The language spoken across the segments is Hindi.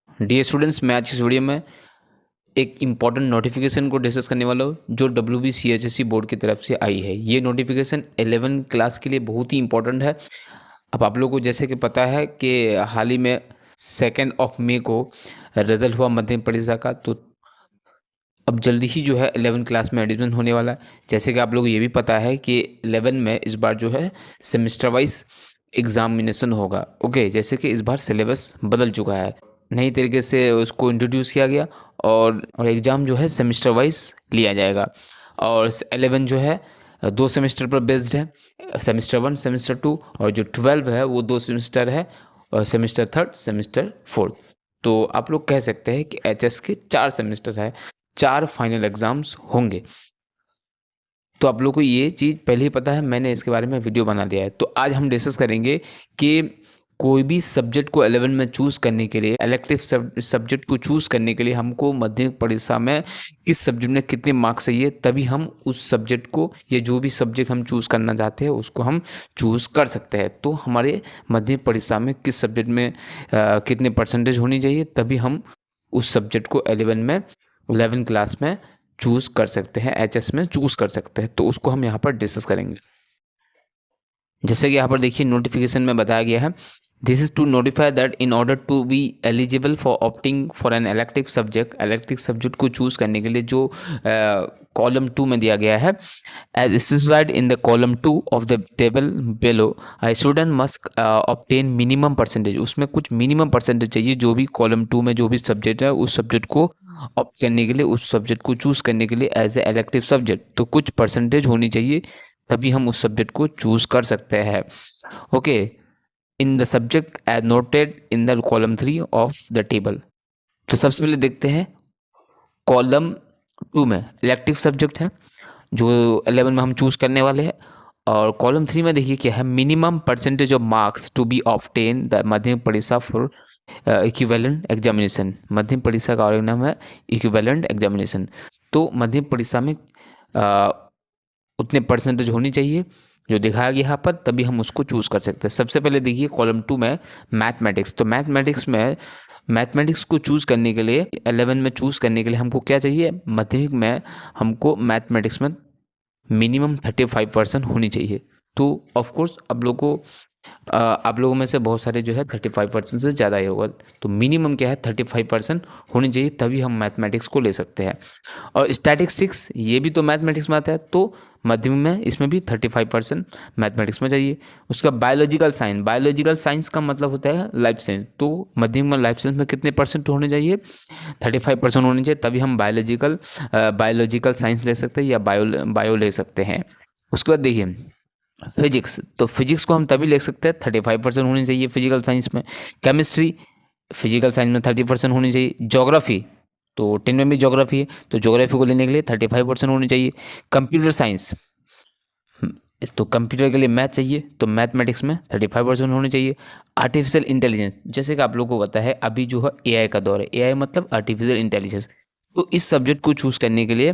डियर स्टूडेंट्स, मैं आज इस वीडियो में एक इम्पॉर्टेंट नोटिफिकेशन को डिस्कस करने वाला हूँ जो WBCHSC बोर्ड की तरफ से आई है। ये नोटिफिकेशन 11 क्लास के लिए बहुत ही इम्पोर्टेंट है। अब आप लोगों को जैसे कि पता है कि हाल ही में 2 मई को रिजल्ट हुआ मध्य प्रदेश का, तो अब जल्दी ही जो है 11 क्लास में एडमिशन होने वाला है। जैसे कि आप लोगों को ये भी पता है कि 11 में इस बार जो है सेमेस्टर वाइज एग्जामिनेशन होगा। ओके, जैसे कि इस बार सिलेबस बदल चुका है, नई तरीके से उसको इंट्रोड्यूस किया गया और एग्ज़ाम जो है सेमेस्टर वाइज लिया जाएगा। और 11 जो है 2 सेमेस्टर पर बेस्ड है, सेमेस्टर 1 सेमेस्टर 2, और जो 12 है वो 2 सेमेस्टर है, और सेमेस्टर 3 सेमेस्टर 4। तो आप लोग कह सकते हैं कि HS के 4 सेमेस्टर है, 4 फाइनल एग्जाम्स होंगे। तो आप लोग को ये चीज़ पहले ही पता है, मैंने इसके बारे में वीडियो बना दिया है। तो आज हम डिस्कस करेंगे कि कोई भी सब्जेक्ट को 11 में चूज़ करने के लिए, इलेक्टिव सब्जेक्ट को चूज़ करने के लिए हमको माध्यमिक परीक्षा में किस सब्जेक्ट में कितने मार्क्स चाहिए, तभी हम उस सब्जेक्ट को या जो भी सब्जेक्ट हम चूज़ करना चाहते हैं उसको हम चूज़ कर सकते हैं। तो हमारे माध्यमिक परीक्षा में किस सब्जेक्ट में कितने परसेंटेज होनी चाहिए, तभी हम उस सब्जेक्ट को 11 क्लास में चूज़ कर सकते हैं, HS में चूज़ कर सकते हैं। तो उसको हम यहाँ पर डिस्कस करेंगे। जैसे कि यहाँ पर देखिए नोटिफिकेशन में बताया गया है, this is to notify that in order to be eligible for opting for an elective subject को चूज़ करने के लिए जो कॉलम 2 में दिया गया है, as specified in the column 2 of the table below, a student must obtain minimum percentage. उसमें कुछ मिनिमम परसेंटेज चाहिए, जो भी कॉलम 2 में जो भी सब्जेक्ट है उस सब्जेक्ट को ऑप्ट करने के लिए, उस सब्जेक्ट को चूज़ करने के लिए एज ए इलेक्टिव सब्जेक्ट, तो कुछ परसेंटेज होनी चाहिए, तभी हम उस सब्जेक्ट को चूज़ कर सकते हैं। Okay, in the subject as noted in the column 3 of the table. तो सबसे पहले देखते हैं कॉलम 2 में इलेक्टिव सब्जेक्ट है जो 11 में हम चूज़ करने वाले हैं, और कॉलम 3 में देखिए क्या है, minimum percentage of marks to be obtain the माध्यमिक परीक्षा फॉर इक्विवेलेंट एग्जामिनेशन। माध्यमिक परीक्षा का और नाम है इक्विवेलेंट एग्जामिनेशन। तो माध्यमिक परीक्षा में उतने परसेंटेज होनी चाहिए जो दिखाया गया यहाँ पर, तभी हम उसको चूज़ कर सकते हैं। सबसे पहले देखिए कॉलम 2 में मैथमेटिक्स। तो मैथमेटिक्स को चूज़ करने के लिए, 11 में चूज़ करने के लिए हमको क्या चाहिए, माध्यमिक में हमको मैथमेटिक्स में मिनिमम 35% होनी चाहिए। तो ऑफकोर्स आप लोगों में से बहुत सारे जो है 35% से ज़्यादा ही होगा। तो मिनिमम क्या है, 35% होनी चाहिए, तभी हम मैथमेटिक्स को ले सकते हैं। और स्टैटिस्टिक्स ये भी तो मैथमेटिक्स में आता है, तो माध्यमिक में इसमें भी 35% मैथमेटिक्स में चाहिए। उसका बायोलॉजिकल साइंस का मतलब होता है लाइफ साइंस। तो माध्यमिक में लाइफ साइंस में कितने परसेंट होने चाहिए, 35% होने चाहिए, तभी हम बायोलॉजिकल साइंस ले सकते हैं या बायो ले सकते हैं। उसके बाद देखिए फिजिक्स। तो फिजिक्स को हम तभी ले सकते हैं, 35% होनी चाहिए फिजिकल साइंस में। केमिस्ट्री, फिजिकल साइंस में 30% होनी चाहिए। ज्योग्राफी, तो 10 में भी ज्योग्राफी है, तो ज्योग्राफी को लेने के लिए 35% होनी चाहिए। कंप्यूटर साइंस, तो कंप्यूटर के लिए मैथ चाहिए, तो मैथमेटिक्स में 35% होनी चाहिए। आर्टिफिशियल इंटेलिजेंस, जैसे कि आप लोगों को पता है अभी जो है AI का दौर है, AI मतलब आर्टिफिशियल इंटेलिजेंस। तो इस सब्जेक्ट को चूज़ करने के लिए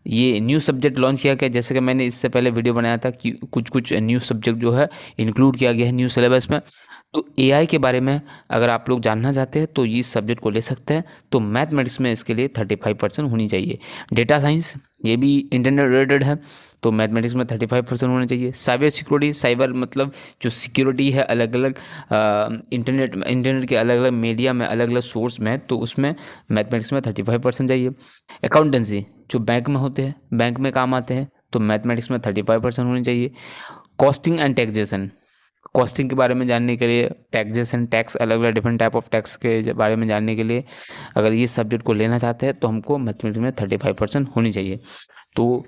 ये न्यू सब्जेक्ट लॉन्च किया गया। जैसे कि मैंने इससे पहले वीडियो बनाया था कि कुछ न्यू सब्जेक्ट जो है इंक्लूड किया गया है न्यू सिलेबस में। तो AI के बारे में अगर आप लोग जानना चाहते हैं तो इस सब्जेक्ट को ले सकते हैं। तो मैथमेटिक्स में इसके लिए 35% होनी चाहिए। डेटा साइंस, ये भी इंटरनेट रिलेटेड है, तो मैथमेटिक्स में 35% होना चाहिए। साइबर सिक्योरिटी, साइबर मतलब जो सिक्योरिटी है अलग अलग इंटरनेट के अलग अलग मीडिया में, अलग अलग सोर्स में, तो उसमें मैथमेटिक्स में 35% चाहिए। अकाउंटेंसी, जो बैंक में होते हैं, बैंक में काम आते हैं, तो मैथमेटिक्स में 35% होनी चाहिए। कॉस्टिंग एंड टैक्सेशन, कॉस्टिंग के बारे में जानने के लिए, टैक्स अलग अलग डिफरेंट टाइप ऑफ टैक्स के बारे में जानने के लिए अगर ये सब्जेक्ट को लेना चाहते हैं तो हमको मैथमेटिक्स में 35% होनी चाहिए। तो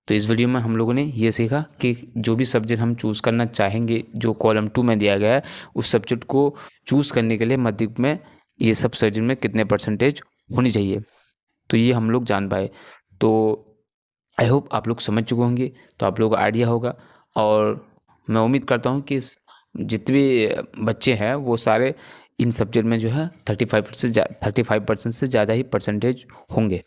इस वीडियो में हम लोगों ने ये सीखा कि जो भी सब्जेक्ट हम चूज़ करना चाहेंगे जो कॉलम 2 में दिया गया है, उस सब्जेक्ट को चूज़ करने के लिए माध्यमिक में ये सब सब्जेक्ट में कितने परसेंटेज होनी चाहिए, तो ये हम लोग जान पाए। तो आई होप आप लोग समझ चुके होंगे, तो आप लोगों को आइडिया होगा। और मैं उम्मीद करता हूँ कि जितने बच्चे हैं वो सारे इन सब्जेक्ट में जो है 35% से ज़्यादा ही परसेंटेज होंगे।